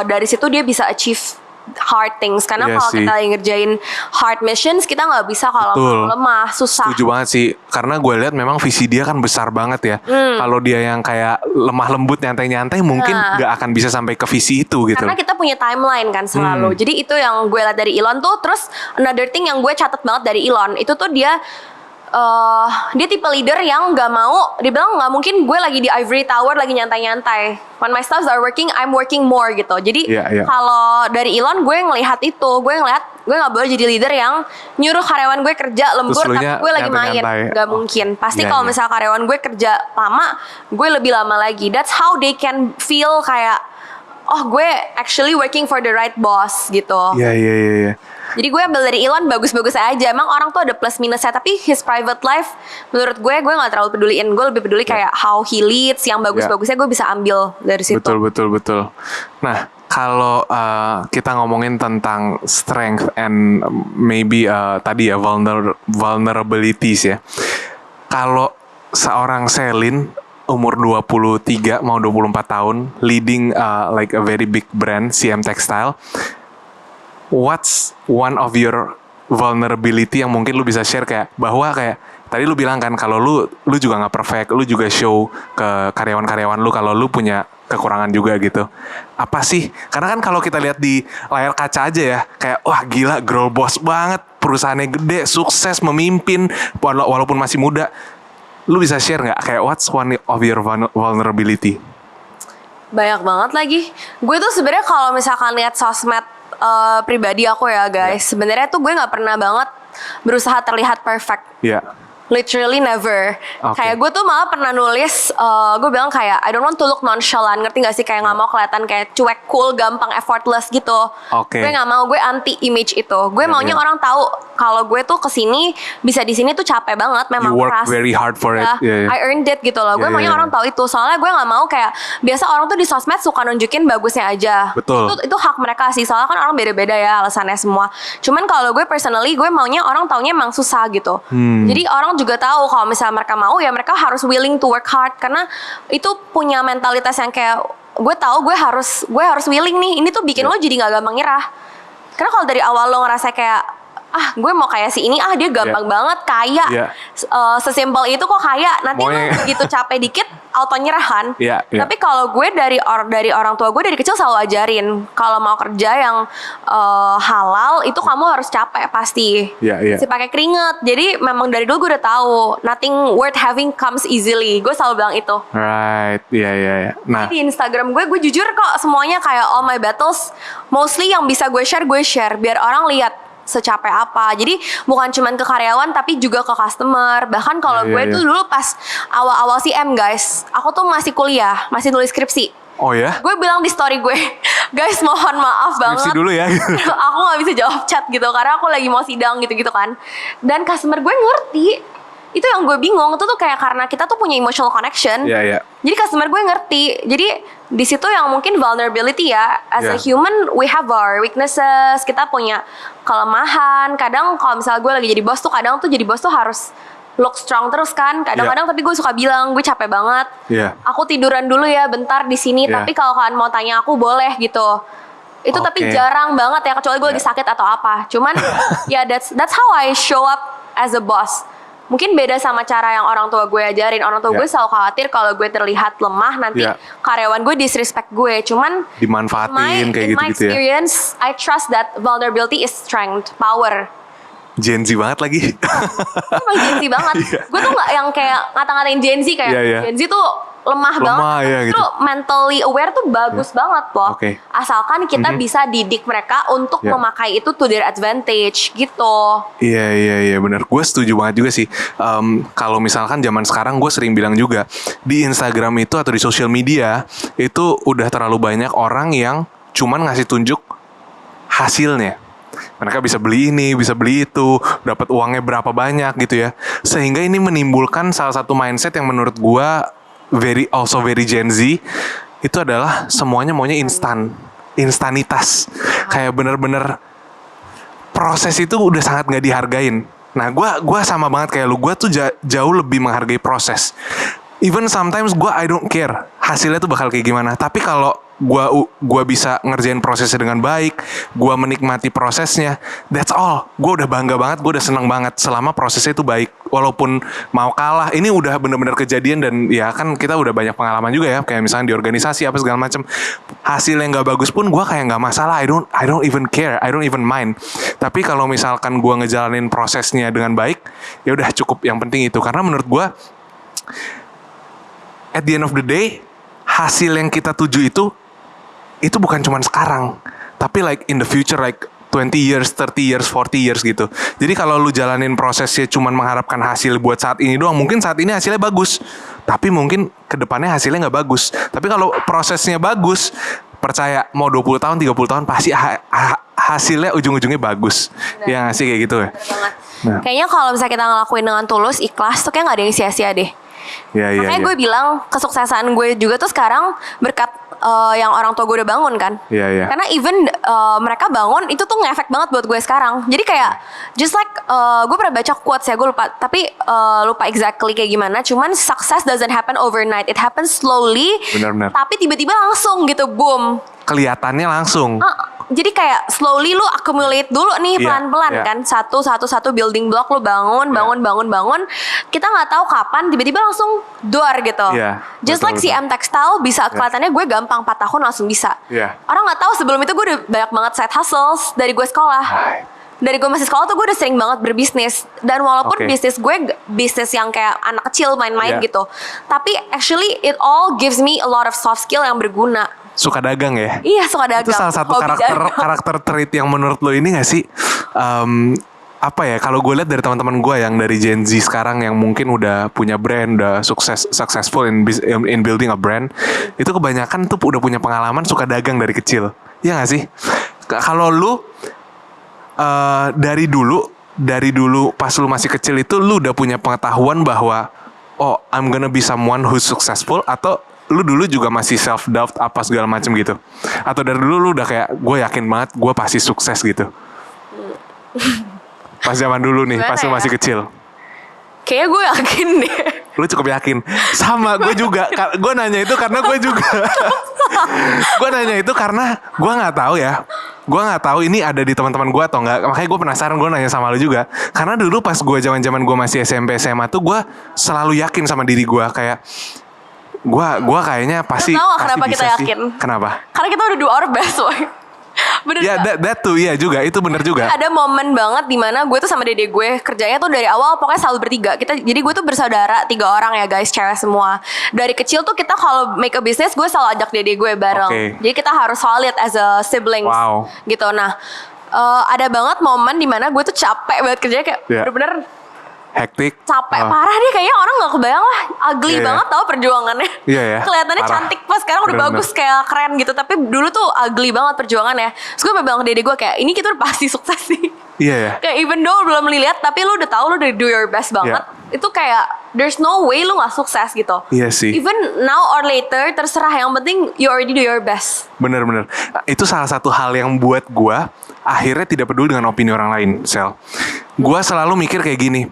dari situ dia bisa achieve hard things. Karena kalau kita lagi ngerjain hard missions, kita nggak bisa kalau lemah, susah. Setuju banget sih. Karena gue lihat memang visi dia kan besar banget ya. Kalau dia yang kayak lemah lembut, nyantai-nyantai, mungkin nggak akan bisa sampai ke visi itu gitu. Karena kita punya timeline kan selalu. Jadi itu yang gue lihat dari Elon tuh. Terus another thing yang gue catat banget dari Elon itu tuh dia tipe leader yang nggak mau, dia bilang nggak mungkin gue lagi di ivory tower lagi nyantai-nyantai. When my staffs are working, I'm working more gitu. Jadi kalau dari Elon gue ngelihat itu, gue nggak boleh jadi leader yang nyuruh karyawan gue kerja lembur tapi gue lagi main. Nggak mungkin. Pasti kalau misalnya karyawan gue kerja lama, gue lebih lama lagi. That's how they can feel kayak, oh gue actually working for the right boss gitu. Iya. Jadi gue ambil dari Elon bagus-bagus aja. Emang orang tuh ada plus minusnya, tapi his private life menurut gue gak terlalu peduliin. Gue lebih peduli kayak how he leads. Yang bagus-bagusnya gue bisa ambil dari situ. Betul. Nah, kalau kita ngomongin tentang strength and maybe tadi ya vulnerabilities ya. Kalau seorang Celine umur 23 mau 24 tahun leading like a very big brand CM Textile, what's one of your vulnerability yang mungkin lu bisa share, kayak bahwa kayak tadi lu bilang kan kalau lu juga nggak perfect, lu juga show ke karyawan-karyawan lu kalau lu punya kekurangan juga gitu. Apa sih? Karena kan kalau kita lihat di layar kaca aja ya, kayak wah gila girl boss banget, perusahaannya gede, sukses, memimpin walaupun masih muda. Lu bisa share nggak kayak what's one of your vulnerability? Banyak banget lagi. Gue tuh sebenarnya kalau misalkan lihat sosmed pribadi aku ya guys. Sebenarnya tuh gue nggak pernah banget berusaha terlihat perfect. Iya. Literally never. Oke. Kayak gue tuh malah pernah nulis, gue bilang kayak I don't want to look nonchalant, ngerti gak sih? Kayak nggak mau kelihatan kayak cuek, cool, gampang, effortless gitu. Oke. Gue nggak mau, gue anti image itu. Gue Iya, maunya iya. orang tahu kalau gue tuh kesini bisa di sini tuh capek banget, memang You work keras. very hard for it. Ya, Iya, iya. I earned it gitu loh. Gue Iya, maunya iya, orang iya. tahu itu. Soalnya gue nggak mau kayak biasa orang tuh di sosmed suka nunjukin bagusnya aja. Betul. Itu hak mereka sih. Soalnya kan orang beda-beda ya alasannya semua. Cuman kalau gue personally, gue maunya orang taunya emang susah gitu. Jadi orang juga tahu kalau misalnya mereka mau ya mereka harus willing to work hard, karena itu punya mentalitas yang kayak gue tahu gue harus willing nih. Ini tuh bikin lo jadi nggak gampang nyerah. Karena kalau dari awal lo ngerasa kayak gue mau kayak si ini, dia gampang banget kaya, Yeah. sesimpel itu kok kaya, nanti Maunya- lo begitu capek dikit auto nyerah kan. Yeah, yeah. Tapi kalau gue dari orang tua gue dari kecil selalu ajarin kalau mau kerja yang halal itu kamu harus capek pasti. Yeah, yeah. Si pakai keringet. Jadi memang dari dulu gue udah tahu nothing worth having comes easily. Gue selalu bilang itu. Right. Iya, iya, iya. Nah, Di Instagram gue jujur kok semuanya kayak all my battles mostly yang bisa gue share biar orang lihat secapek apa. Jadi bukan cuman ke karyawan tapi juga ke customer. Bahkan kalau Iya, gue iya, tuh iya. dulu pas awal-awal CM guys, aku tuh masih kuliah, masih nulis skripsi. oh ya? Gue bilang di story gue, guys mohon maaf Skripsi banget. dulu ya. Aku gak bisa jawab chat gitu karena aku lagi mau sidang gitu-gitu kan. Dan customer gue ngerti. Itu yang gue bingung, itu tuh kayak karena kita tuh punya emotional connection. Iya, iya. Jadi customer gue ngerti. Jadi di situ yang mungkin vulnerability ya. As a Yeah. human we have our weaknesses. Kita punya kelemahan. Kadang kalau misalnya gue lagi jadi bos tuh, kadang tuh jadi bos tuh harus look strong terus kan. Kadang-kadang tapi gue suka bilang gue capek banget. Iya. Aku tiduran dulu ya bentar di sini. Yeah. Tapi kalau kalian mau tanya aku boleh gitu. Itu tapi Oke. jarang banget ya, kecuali gue lagi sakit atau apa. Cuman ya that's how I show up as a boss. Mungkin beda sama cara yang orang tua gue ajarin. Orang tua Yeah. gue selalu khawatir kalau gue terlihat lemah nanti Yeah. karyawan gue disrespect gue. Cuman Dimanfaatin kayak in my gitu-gitu ya. experience, I trust that vulnerability is strength, power. Gen Z banget lagi. Emang Gen Z banget. Iya. Gue tuh nggak yang kayak ngata-ngatain Gen Z kayak Iya, iya. Gen Z tuh lemah banget. ya, Justru gitu. mentally aware tuh bagus banget loh. Oke. Asalkan kita bisa didik mereka untuk Iya. memakai itu to their advantage gitu. Iya, iya, iya, benar. Gue setuju banget juga sih. Kalau misalkan zaman sekarang, gue sering bilang juga di Instagram itu atau di sosial media itu udah terlalu banyak orang yang cuman ngasih tunjuk hasilnya. Mereka bisa beli ini, bisa beli itu, dapat uangnya berapa banyak gitu ya. Sehingga ini menimbulkan salah satu mindset yang menurut gue very Gen Z, itu adalah semuanya maunya instanitas. Kayak bener-bener proses itu udah sangat nggak dihargain. Nah, gua sama banget kayak lu. Gua tuh jauh lebih menghargai proses. Even sometimes I don't care hasilnya tuh bakal kayak gimana. Tapi kalau gua bisa ngerjain prosesnya dengan baik, gua menikmati prosesnya, that's all. Gua udah bangga banget, gua udah seneng banget selama prosesnya itu baik. Walaupun mau kalah, ini udah bener-bener kejadian dan ya kan kita udah banyak pengalaman juga ya. Kayak misalnya di organisasi apa segala macam. Hasil yang nggak bagus pun gua kayak nggak masalah. I don't even care, I don't even mind. Tapi kalau misalkan gua ngejalanin prosesnya dengan baik, ya udah cukup. Yang penting itu, karena menurut gua at the end of the day, hasil yang kita tuju itu bukan cuma sekarang, tapi like in the future, like 20 years, 30 years, 40 years gitu. Jadi kalau lu jalanin prosesnya cuma mengharapkan hasil buat saat ini doang, mungkin saat ini hasilnya bagus, tapi mungkin kedepannya hasilnya nggak bagus. Tapi kalau prosesnya bagus, percaya mau 20 tahun, 30 tahun pasti hasilnya ujung-ujungnya bagus. Ya nggak sih kayak gitu ya. Bener banget. Nah. Kayaknya kalau misalnya kita ngelakuin dengan tulus, ikhlas tuh kayak gak ada yang sia-sia deh. Ya, ya, Makanya ya. gue bilang kesuksesan gue juga tuh sekarang berkat yang orang tua gue udah bangun kan. Iya, iya. Karena even mereka bangun itu tuh ngefek banget buat gue sekarang. Jadi kayak just like gue pernah baca quotes ya, gue lupa, tapi lupa exactly kayak gimana. Cuman success doesn't happen overnight, it happens slowly. Benar-benar. Tapi tiba-tiba langsung gitu, boom. Kelihatannya langsung. Jadi kayak slowly lu accumulate dulu nih Iya, pelan-pelan iya. kan, satu building block lu bangun. Kita nggak tahu kapan tiba-tiba langsung door gitu. Iya, Just betul, like si M Textile bisa kelihatannya gue gampang 4 tahun langsung bisa. Iya. Orang nggak tahu sebelum itu gue udah banyak banget side hustles dari gue sekolah. Hai. Dari gue masih sekolah tuh gue udah sering banget berbisnis. Dan walaupun Oke. bisnis gue bisnis yang kayak anak kecil main-main Iya. gitu, tapi actually it all gives me a lot of soft skill yang berguna. suka dagang ya. Iya, suka dagang. Itu salah satu Hobi dagang. karakter trait yang menurut lo ini gak sih? Apa ya? Kalau gue lihat dari teman-teman gue yang dari Gen Z sekarang yang mungkin udah punya brand, udah successful in building a brand, itu kebanyakan tuh udah punya pengalaman suka dagang dari kecil. Iya gak sih? Kalau lu dari dulu pas lu masih kecil itu lu udah punya pengetahuan bahwa oh I'm gonna be someone who's successful, atau lu dulu juga masih self doubt apa segala macam gitu, atau dari dulu lu udah kayak gue yakin banget gue pasti sukses gitu pas zaman dulu nih? Gimana pas lu ya? masih kecil Kayaknya gue yakin deh. lu cukup yakin. Sama gue juga. Gue nanya itu karena gue juga gue nanya itu karena gue nggak tahu ya. Gue nggak tahu ini ada di teman-teman gue atau nggak. Makanya gue penasaran, gue nanya sama lu juga. Karena dulu pas gue zaman gue masih SMP SMA tuh gue selalu yakin sama diri gue kayak gue kayaknya pasti Lu tahu pasti kenapa bisa kita sih. yakin? Kenapa? Karena kita udah do our best, woy. Bener Ya gak? that tuh ya juga, itu bener juga. Ada momen banget dimana gue tuh sama dede gue kerjanya tuh dari awal pokoknya selalu bertiga. Jadi gue tuh bersaudara 3 orang ya guys, cewek semua. Dari kecil tuh kita kalau make a business gue selalu ajak dede gue bareng. Oke. Jadi kita harus solid as a siblings. Wow. Gitu. Nah, ada banget momen dimana gue tuh capek banget kerjanya kayak Yeah. bener-bener Hektik. capek parah deh, kayaknya orang nggak kebayang lah, ugly Iya, banget tau perjuangannya. Iya, ya. Kelihatannya Parah. cantik pas sekarang udah Bener-bener. bagus kayak keren gitu, tapi dulu tuh ugly banget perjuangannya. Terus gue bilang ke dede gue kayak ini kita udah pasti sukses sih. Iya ya. Kayak even though belum lihat tapi lu udah tahu lu udah do your best banget. Itu kayak there's no way lu nggak sukses gitu. Iya sih. Even now or later terserah, yang penting you already do your best. Bener-bener. Itu salah satu hal yang buat gue akhirnya tidak peduli dengan opini orang lain, Sel. Gue selalu mikir kayak gini.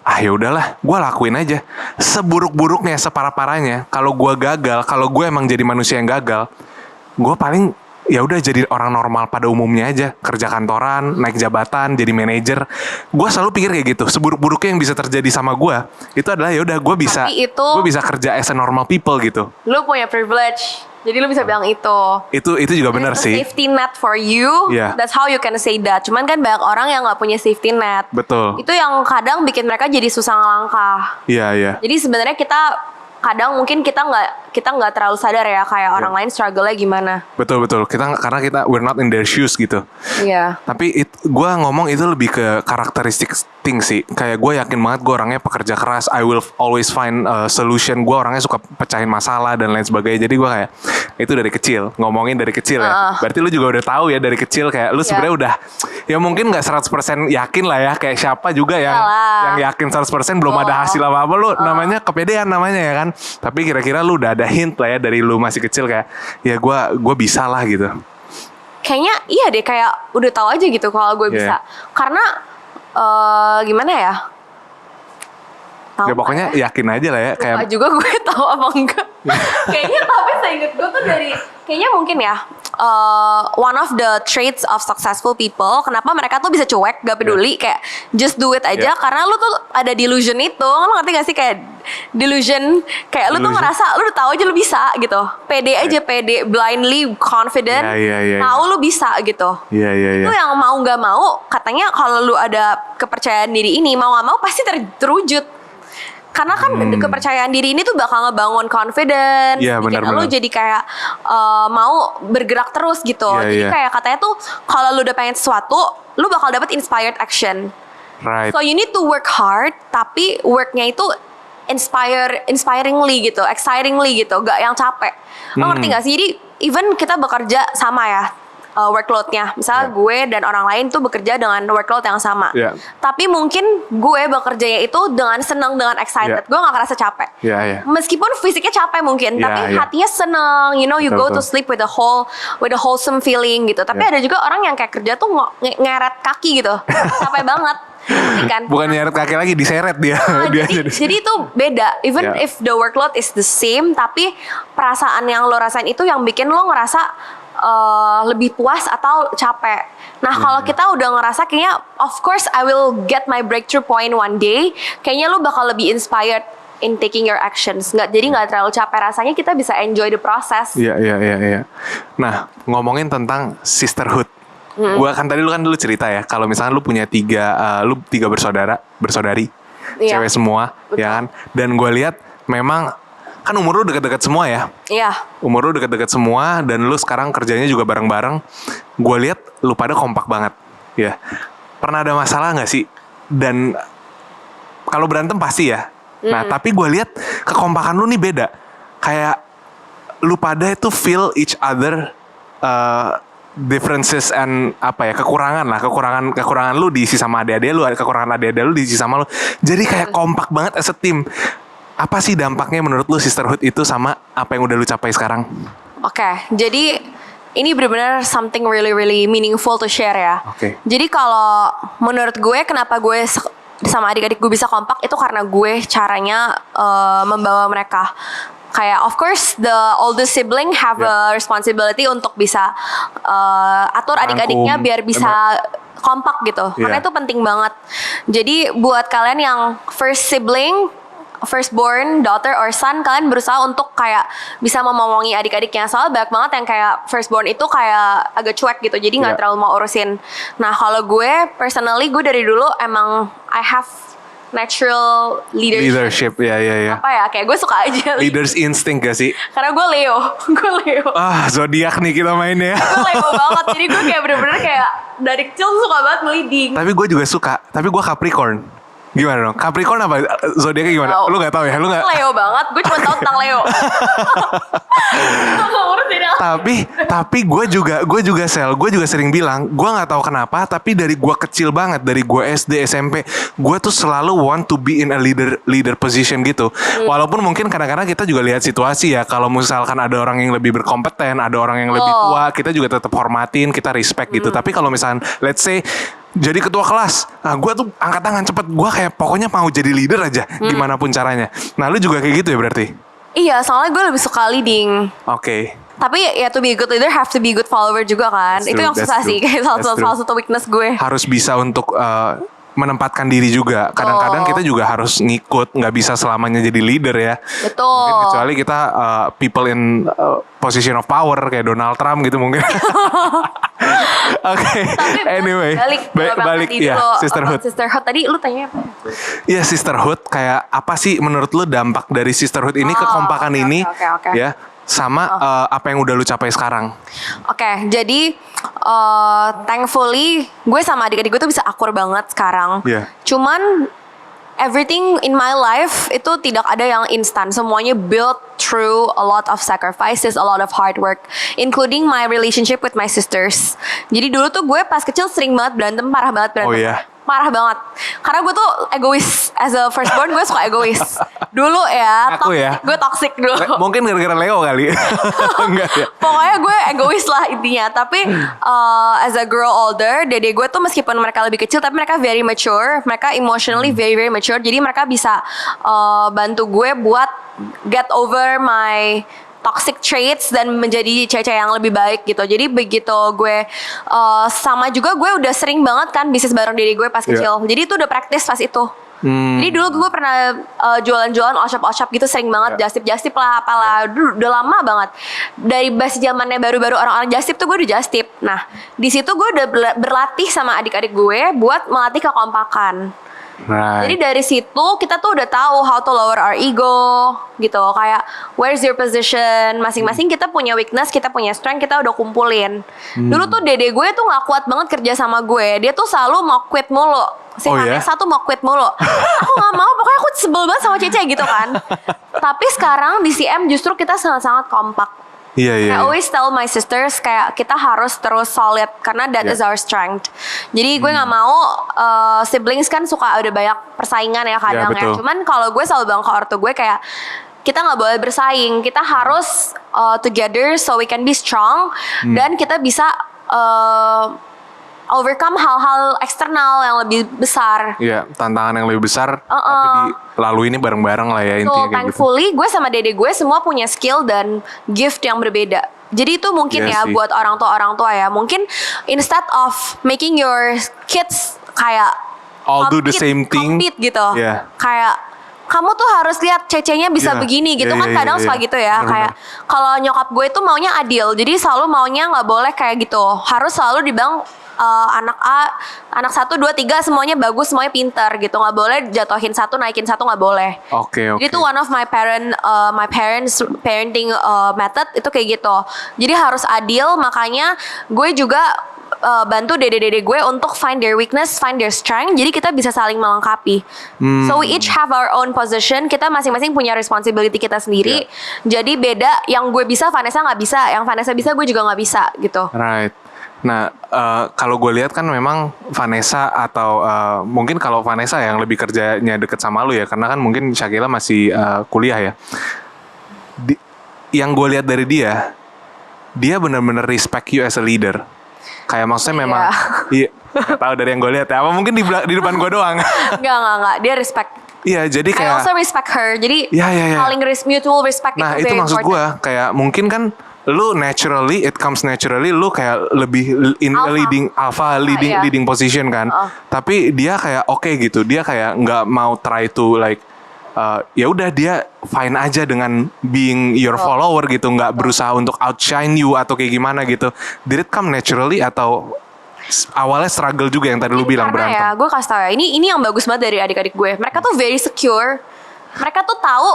Ya udahlah, gue lakuin aja. Seburuk-buruknya, separah-parahnya, kalau gue gagal, kalau gue emang jadi manusia yang gagal, gue paling ya udah jadi orang normal pada umumnya aja, kerja kantoran, naik jabatan, jadi manajer. Gue selalu pikir kayak gitu. Seburuk-buruknya yang bisa terjadi sama gue, itu adalah ya udah gue bisa, Tapi itu- gue bisa kerja as a normal people gitu. Lu punya privilege. Jadi lu bisa bilang itu. Itu juga benar It's a sih. safety net for you. Iya. That's how you can say that. Cuman kan banyak orang yang nggak punya safety net. Betul. Itu yang kadang bikin mereka jadi susah ngelangkah. Iya iya. Jadi sebenarnya kita kadang mungkin kita nggak terlalu sadar ya kayak orang lain struggle-nya gimana. Betul. Karena kita we're not in their shoes gitu. Iya. Tapi gue ngomong itu lebih ke karakteristik thing sih. Kayak gue yakin banget gue orangnya pekerja keras. I will always find a solution. Gue orangnya suka pecahin masalah dan lain sebagainya. Jadi gue kayak itu dari kecil. Ngomongin dari kecil ya. Berarti lu juga udah tahu ya dari kecil kayak lu sebenarnya udah ya mungkin gak 100% yakin lah ya. Kayak siapa juga yang yakin 100% belum ada hasil apa-apa. Lu namanya kepedean namanya ya kan. Tapi kira-kira lu udah ada hint lah ya dari lu masih kecil kayak ya gue bisa lah gitu. Kayaknya iya deh, kayak udah tahu aja gitu kalau gue bisa. Karena gimana ya? Tahu Ya pokoknya yakin aja lah ya kayak Lupa juga gue tahu apa enggak. Kayaknya tapi seinget gue tuh dari kayaknya mungkin ya one of the traits of successful people, kenapa mereka tuh bisa cuek gak peduli kayak just do it aja karena lu tuh ada delusion itu. Lu ngerti gak sih kayak delusion, kayak lu tuh ngerasa lu udah tahu aja lu bisa gitu. Pede aja, pede, blindly confident. Iya. Tahu lu bisa gitu. Iya. Itu yang mau nggak mau katanya kalau lu ada kepercayaan diri ini mau nggak mau pasti terwujud. Karena kan kepercayaan diri ini tuh bakal ngebangun confidence, Iya, bikin benar-benar. lu jadi kayak mau bergerak terus gitu. Iya, Jadi iya. kayak katanya tuh kalau lu udah pengen sesuatu, lu bakal dapet inspired action. right. So you need to work hard, tapi worknya itu inspiringly gitu, excitingly gitu, gak yang capek. Lo ngerti gak sih? Jadi even kita bekerja sama ya workloadnya, misalnya gue dan orang lain tuh bekerja dengan workload yang sama. Yeah. Tapi mungkin gue bekerjanya itu dengan senang, dengan excited. Yeah. Gue gak ngerasa capek. Iya. Meskipun fisiknya capek mungkin, Yeah, tapi yeah. hatinya seneng. You know, you go to Betul. sleep with a wholesome feeling gitu. Tapi Yeah. ada juga orang yang kayak kerja tuh ngeret kaki gitu, capek banget. Ngerti kan? Bukan nyeret kaki lagi, diseret dia. Dia Jadi itu beda. Even Yeah. if the workload is the same, tapi perasaan yang lo rasain itu yang bikin lo ngerasa lebih puas atau capek. Nah kalau kita udah ngerasa kayaknya, of course I will get my breakthrough point one day. Kayaknya lo bakal lebih inspired in taking your actions. Jadi nggak terlalu capek rasanya. Kita bisa enjoy the process. Iya. Nah, ngomongin tentang sisterhood. Gua kan tadi lu kan dulu cerita ya, kalau misalkan lu punya tiga bersaudari, Iya. cewek semua, Betul. ya kan? Dan gue lihat memang kan umur lu deket-deket semua ya. Iya. Umur lu deket-deket semua dan lu sekarang kerjanya juga bareng-bareng. Gue lihat lu pada kompak banget. Ya. Pernah ada masalah gak sih? Dan kalau berantem pasti ya. Nah, tapi gue lihat kekompakan lu nih beda. Kayak lu pada itu feel each other differences and kekurangan lu diisi sama adik-adik lu, kekurangan adik-adik lu diisi sama lu. Jadi kayak kompak banget as a team. Apa sih dampaknya menurut lu sisterhood itu sama apa yang udah lu capai sekarang? Oke, jadi ini benar-benar something really really meaningful to share ya. Oke. Jadi kalau menurut gue kenapa gue sama adik-adik gue bisa kompak itu karena gue caranya membawa mereka. Kayak of course the oldest sibling have a responsibility untuk bisa atur adik-adiknya biar bisa kompak gitu. Karena itu penting banget. Jadi buat kalian yang first sibling, firstborn, daughter or son, kalian berusaha untuk kayak bisa memomongi adik-adiknya. Soalnya banyak banget yang kayak firstborn itu kayak agak cuek gitu, jadi nggak terlalu mau urusin. Nah kalau gue personally, gue dari dulu emang I have natural leadership. Ya. Apa ya, kayak gue suka aja Leaders instinct gak sih? karena gue Leo. Zodiak nih kita mainnya. Gue Leo banget, jadi gue kayak bener-bener kayak dari kecil suka banget leading. Tapi gue juga suka, tapi gue Capricorn. Gimana dong? Capricorn apa? Zodiaknya gimana? Tau. Lu gak tahu ya? Lu gak... Leo banget, gue cuma tahu tentang Leo. tapi gue juga sering bilang, gue nggak tahu kenapa, tapi dari gue kecil banget, dari gue SD SMP, gue tuh selalu want to be in a leader position gitu. Walaupun mungkin kadang-kadang kita juga lihat situasi ya, kalau misalkan ada orang yang lebih berkompeten, ada orang yang lebih tua, kita juga tetap hormatin, kita respect gitu. Tapi kalau misalkan let's say jadi ketua kelas, nah gue tuh angkat tangan cepet, gue kayak pokoknya mau jadi leader aja, gimana pun caranya. Nah lu juga kayak gitu ya berarti? Iya, soalnya gue lebih suka leading. Oke. Tapi ya to be a good leader have to be good follower juga kan. Itu yang susah sih, kayak salah satu weakness gue. Harus bisa untuk menempatkan diri juga. Kadang-kadang kita juga harus ngikut, nggak bisa selamanya jadi leader ya. Betul. Mungkin kecuali kita people in position of power kayak Donald Trump gitu mungkin. Oke. Anyway, balik ya sisterhood. Sisterhood tadi lu tanya apa? Iya sisterhood, kayak apa sih menurut lu dampak dari sisterhood ini, kekompakan ini ya sama apa yang udah lu capai sekarang? Oke, jadi thankfully gue sama adik-adik gue tuh bisa akur banget sekarang. Cuman everything in my life itu tidak ada yang instan. Semuanya built through a lot of sacrifices, a lot of hard work, including my relationship with my sisters. Jadi dulu tuh gue pas kecil sering banget berantem, parah banget berantem. Oh iya. Parah banget. Karena gue tuh egois. As a firstborn gue suka egois. Dulu ya, Aku ya. gue toxic dulu. Mungkin gara-gara Leo kali. Enggak ya. Pokoknya gue egois lah intinya. Tapi as a grow older, dede gue tuh meskipun mereka lebih kecil, tapi mereka very mature. Mereka emotionally very very mature. Jadi mereka bisa bantu gue buat get over my toxic traits dan menjadi cewek yang lebih baik gitu. Jadi begitu gue sama juga gue udah sering banget kan bisnis bareng diri gue pas kecil. Jadi itu udah praktis pas itu. Jadi dulu gue pernah jualan-jualan all-shop gitu, sering banget just tip lah apalah. Dulu udah lama banget. Dari base zamannya baru-baru orang-orang just tip tuh gue udah just tip. Nah, di situ gue udah berlatih sama adik-adik gue buat melatih kekompakan. Right. Jadi dari situ kita tuh udah tahu how to lower our ego gitu. Kayak where's your position, masing-masing kita punya weakness, kita punya strength, kita udah kumpulin. Dulu tuh dede gue tuh gak kuat banget kerja sama gue. Dia tuh selalu mau quit mulu. Si Vanessa tuh mau quit mulu. Aku gak mau, pokoknya aku sebel banget sama Cece gitu kan. Tapi sekarang di CM justru kita sangat-sangat kompak. I always tell my sisters kayak kita harus terus solid karena that is our strength. Jadi gue nggak mau siblings kan suka ada banyak persaingan ya kadang ya. Cuman kalau gue selalu bilang ke ortu gue kayak kita nggak boleh bersaing, kita harus together so we can be strong dan kita bisa overcome hal-hal eksternal yang lebih besar. Iya, tantangan yang lebih besar tapi dilalui ini bareng-bareng lah ya intinya kayak thankfully gue sama dede gue semua punya skill dan gift yang berbeda. Jadi itu mungkin buat orang tua ya. Mungkin instead of making your kids kayak all do the same thing gitu. Kayak kamu tuh harus lihat cecenya bisa begini gitu kan kadang suka gitu ya. Kayak kalau nyokap gue itu maunya adil. Jadi selalu maunya nggak boleh kayak gitu. Harus selalu dibilang anak A, anak 1, 2, 3 semuanya bagus, semuanya pintar gitu. Nggak boleh jatuhin satu, naikin satu, nggak boleh. Oke. Jadi itu one of my parents parenting method itu kayak gitu. Jadi harus adil, makanya gue juga bantu dede-dede gue untuk find their weakness, find their strength. Jadi kita bisa saling melengkapi. So we each have our own position. Kita masing-masing punya responsibility kita sendiri. Jadi beda, yang gue bisa Vanessa nggak bisa, yang Vanessa bisa gue juga nggak bisa gitu. Right. Nah, kalau gue lihat kan memang Vanessa atau mungkin kalau Vanessa yang lebih kerjanya deket sama lu ya, karena kan mungkin Shakila masih kuliah ya. Yang gue lihat dari dia benar-benar respect you as a leader. Kayak maksudnya memang, iya, gak tahu dari yang gue lihat ya. Apa mungkin di depan gue doang? Enggak. Dia respect. Iya, jadi kayak. I also respect her. Jadi Iya. saling mutual respect Nah, itu itu very maksud gue. important. Kayak mungkin kan lu naturally, it comes naturally, lu kayak lebih in leading position kan. Tapi dia kayak oke gitu. Dia kayak nggak mau try to like ya udah dia fine aja dengan being your follower gitu, nggak berusaha untuk outshine you atau kayak gimana gitu. Did it come naturally atau awalnya struggle juga yang tadi lu bilang Karena berantem? ya, gue kasih tau ya, ini yang bagus banget dari adik-adik gue. Mereka tuh very secure. Mereka tuh tahu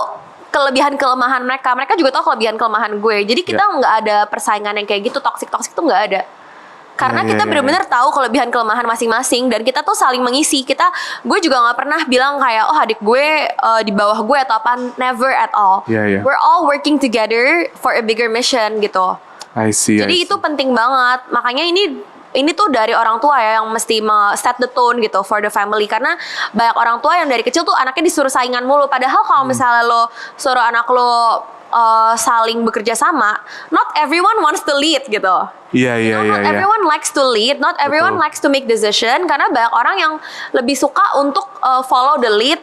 kelebihan kelemahan mereka. Mereka juga tahu kelebihan kelemahan gue. Jadi kita nggak ada persaingan yang kayak gitu, toxic tuh nggak ada. Karena kita benar-benar tahu kelebihan kelemahan masing-masing dan kita tuh saling mengisi. Gue juga nggak pernah bilang kayak adik gue di bawah gue atau apa, never at all. We're all working together for a bigger mission gitu. I see. Jadi itu penting banget. Makanya ini tuh dari orang tua ya yang mesti set the tone gitu for the family. Karena banyak orang tua yang dari kecil tuh anaknya disuruh saingan mulu. Padahal kalau misalnya lo suruh anak lo saling bekerja sama, not everyone wants to lead gitu. Iya. Not everyone likes to lead, not everyone likes to make decision. Karena banyak orang yang lebih suka untuk follow the lead.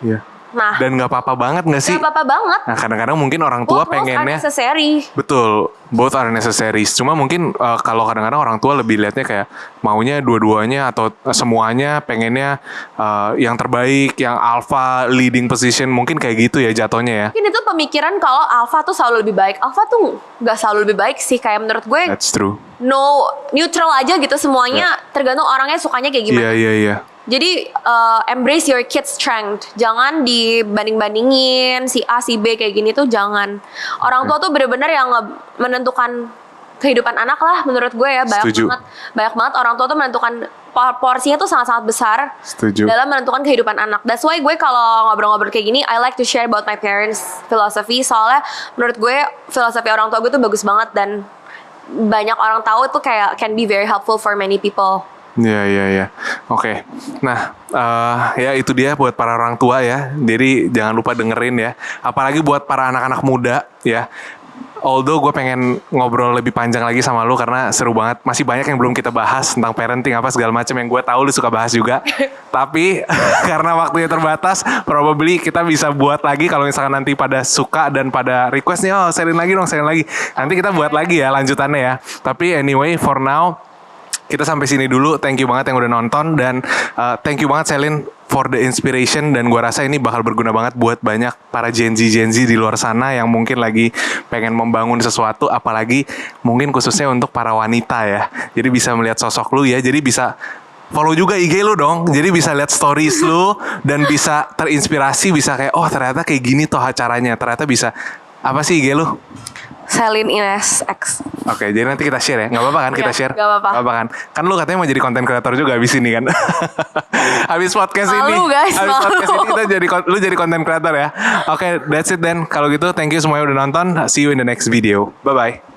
Nah, dan nggak apa-apa banget nggak sih? Nggak apa-apa banget. Nah, kadang-kadang mungkin orang tua pengennya necessary. Betul, both are necessary. Cuma mungkin kalau kadang-kadang orang tua lebih lihatnya kayak maunya dua-duanya atau semuanya pengennya yang terbaik, yang alpha, leading position, mungkin kayak gitu ya jatuhnya ya. Mungkin itu pemikiran kalau alpha tuh selalu lebih baik. Alpha tuh nggak selalu lebih baik sih, kayak menurut gue. That's true. No, neutral aja gitu semuanya. Tergantung orangnya sukanya kayak gimana. Iya. Jadi embrace your kid's strength. Jangan dibanding-bandingin si A, si B kayak gini tuh jangan. Orang tua tuh bener-bener yang menentukan kehidupan anak lah menurut gue ya. Banyak banget orang tua tuh menentukan porsinya tuh sangat-sangat besar. Dalam menentukan kehidupan anak. That's why gue kalau ngobrol-ngobrol kayak gini, I like to share about my parents' philosophy. Soalnya menurut gue filosofi orang tua gue tuh bagus banget dan banyak orang tahu itu kayak can be very helpful for many people. Iya. Oke. Nah, ya itu dia buat para orang tua ya. Jadi jangan lupa dengerin ya. Apalagi buat para anak-anak muda ya. Although gue pengen ngobrol lebih panjang lagi sama lu karena seru banget. Masih banyak yang belum kita bahas tentang parenting apa segala macam yang gue tahu lu suka bahas juga. Tapi karena waktunya terbatas, probably kita bisa buat lagi kalau misalkan nanti pada suka dan pada request nih, sharein lagi dong, sharein lagi. Nanti kita buat lagi ya lanjutannya ya. Tapi anyway, for now kita sampai sini dulu. Thank you banget yang udah nonton dan thank you banget Selin for the inspiration dan gue rasa ini bakal berguna banget buat banyak para Gen Z di luar sana yang mungkin lagi pengen membangun sesuatu, apalagi mungkin khususnya untuk para wanita ya. Jadi bisa melihat sosok lu ya. Jadi bisa follow juga IG lu dong. Jadi bisa lihat stories lu dan bisa terinspirasi, bisa kayak ternyata kayak gini toh acaranya. Ternyata bisa apa sih IG lu? Selin Ines X. Oke, jadi nanti kita share ya. Gak apa-apa kan kita share? Gak apa-apa. Kan? Kan lu katanya mau jadi content creator juga abis ini kan? Habis podcast ini lu jadi content creator ya. Oke, that's it then. Kalau gitu thank you semuanya udah nonton. See you in the next video. Bye-bye.